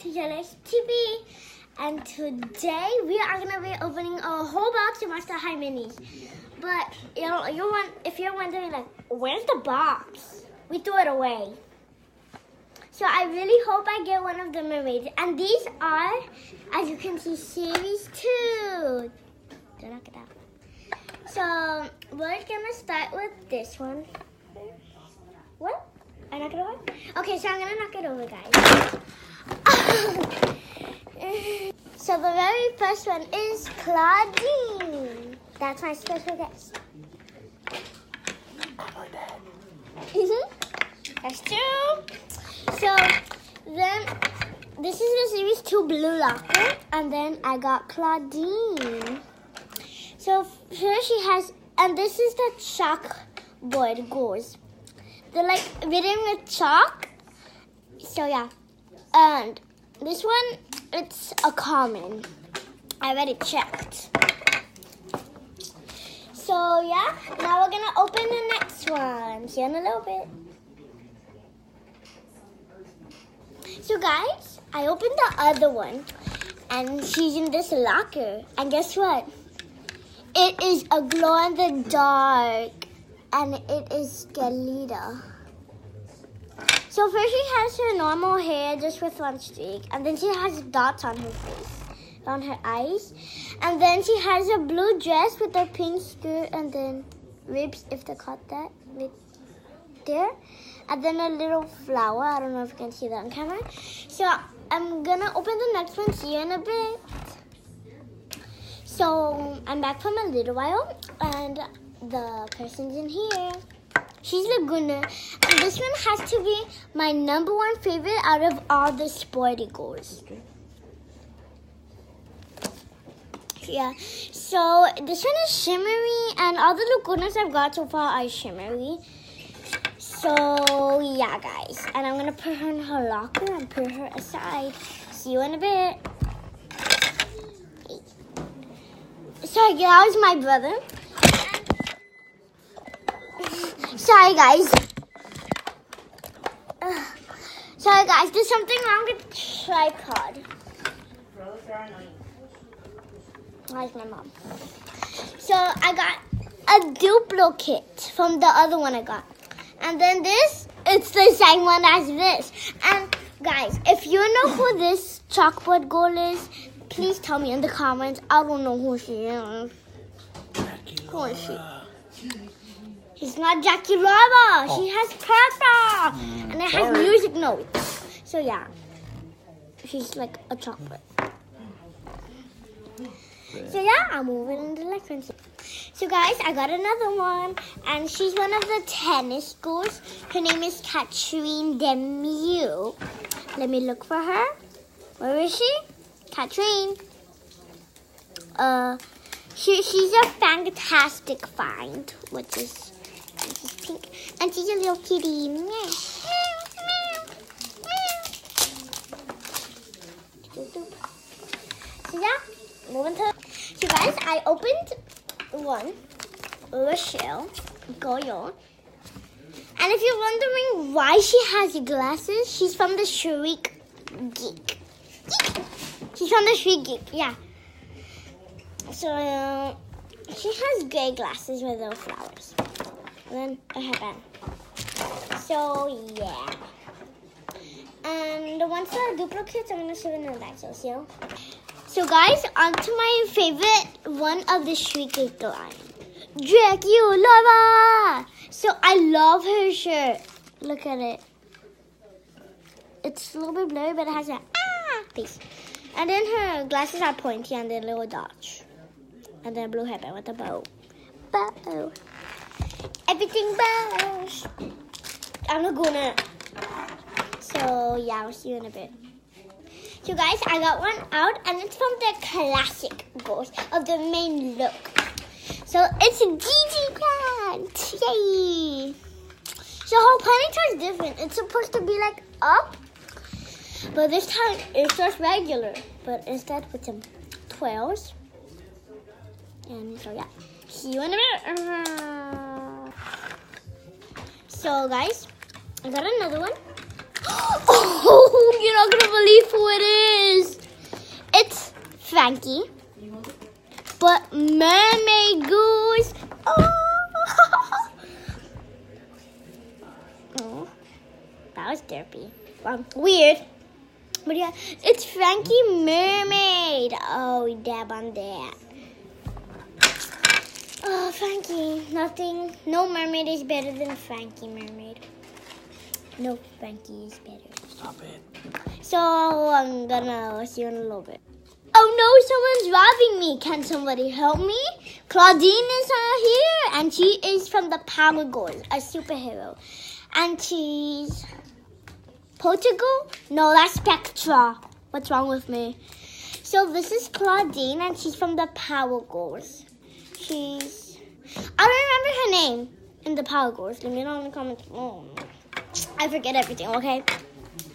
to Jealous TV, and today we are gonna be opening a whole box of Monster High minis. But if you're wondering, like, where's the box? We threw it away. So I really hope I get one of the mermaids. And these are, as you can see, series 2. Don't knock it out. So we're gonna start with this one. What? I knock it over? Okay, so I'm gonna knock it over, guys. So the very first one is Claudine. That's my special guest. That's 2. So then this is the series 2 blue locker, and then I got Claudine. So here she has, and this is the chalkboard goals. They're like written with chalk. So yeah, and this one, it's a common. I already checked. So yeah, now we're gonna open the next one. See you in a little bit. So guys, I opened the other one, and she's in this locker. And guess what? It is a glow in the dark, and it is Skelita. So first she has her normal hair just with one streak, and then she has dots on her face, on her eyes, and then she has a blue dress with a pink skirt, and then ribs, if they caught that, right there, and then a little flower. I don't know if you can see that on camera. So I'm gonna open the next one, see you in a bit. So I'm back from a little while, and the person's in here. She's Laguna, and this one has to be my #1 favorite out of all the sporty goals. Yeah, so this one is shimmery, and all the Lagunas I've got so far are shimmery. So yeah, guys, and I'm gonna put her in her locker and put her aside. See you in a bit. Sorry, that was my brother. Sorry, guys. Sorry, guys. There's something wrong with the tripod. Where's my mom? So I got a duplicate from the other one I got. And then this, it's the same one as this. And guys, if you know who this chalkboard girl is, please tell me in the comments. I don't know who she is. Who is she? She's not Jackie Rava. She has purple. And it has music notes. So yeah, she's like a chocolate. So yeah, I'm moving into the next one. So guys, I got another one, and she's one of the tennis girls. Her name is Katrine Demieux. Let me look for her. Where is she? Katrine. She's a fantastic find, which is pink, and she's a little kitty. So yeah, moving to. So guys, I opened one, Rochelle Goyo. And if you're wondering why she has glasses, she's from the Shriek Geek. She's from the Shriek Geek, yeah. So she has gray glasses with little flowers. And then a headband. So yeah. And the ones that are duplicates, I'm gonna shove in the back. So see you. So guys, on to my favorite one of the Shriek Geek line, Dracula. So I love her shirt. Look at it. It's a little bit blurry, but it has a face. And then her glasses are pointy and they're little dots. And then a blue headband with a bow. Bow. Everything bows. I'm Laguna. So yeah, I'll see you in a bit. So guys, I got one out, and it's from the classic goals of the main look. So it's a Gigi plant. Yay! So her ponytail is different. It's supposed to be like up, but this time it's just regular. But instead with some twirls. And so yeah, see you in a bit. So guys, I got another one. Oh Oh, you're not gonna believe who it is. It's Frankie, but Mermaid Goose. Oh, oh, that was derpy. Weird. But yeah, it's Frankie Mermaid. Oh, dab on that. Oh, Frankie. No mermaid is better than Frankie Mermaid. No, Frankie is better. Stop it. So I'm gonna see you in a little bit. Oh no, someone's robbing me. Can somebody help me? Claudine is here, and she is from the Power Girls, a superhero. And she's Portugal? No, that's Spectra. What's wrong with me? So this is Claudine, and she's from the Power Girls. I don't remember her name in the Power Girls. Let me know in the comments. Oh, I forget everything, okay?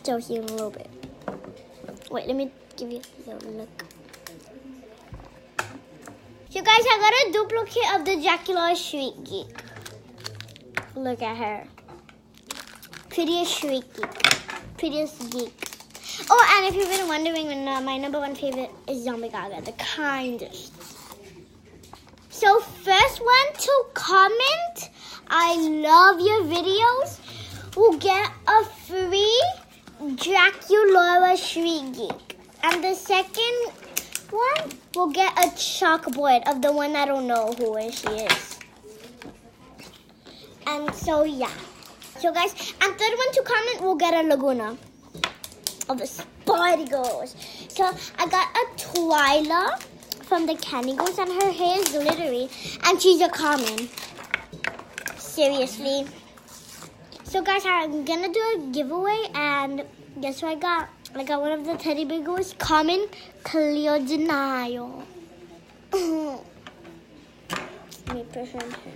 So see you in a little bit. Wait, let me give you a little look. So guys, I got a duplicate of the Dracula Shriek Geek. Look at her. Prettiest Shriek Geek. Prettiest geek. Oh, and if you've been wondering, my number one favorite is Zombie Gaga, the kindest. So first one to comment, I love your videos, will get a free Dracula Shriek Geek. And the second one will get a chalkboard of the one I don't know who she is. And so yeah. So guys, and third one to comment will get a Laguna of the Spidey Girls. So I got a Twyla from the Candy Girls, and her hair is glittery, and she's a common. Seriously. So guys, I'm gonna do a giveaway, and guess what I got? I got one of the Teddy Bear Girls, common Cleo Denial. Let me put her in her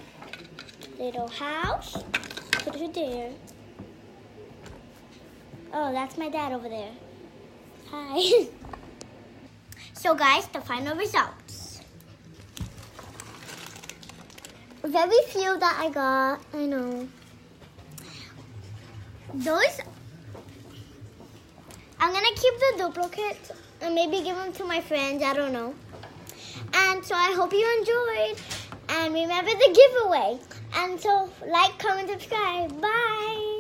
little house. Put her there. Oh, that's my dad over there. Hi. So guys, the final results. Very few that I got, I know. Those, I'm gonna keep the duplicates and maybe give them to my friends, I don't know. And so I hope you enjoyed. And remember the giveaway. And so like, comment, subscribe. Bye.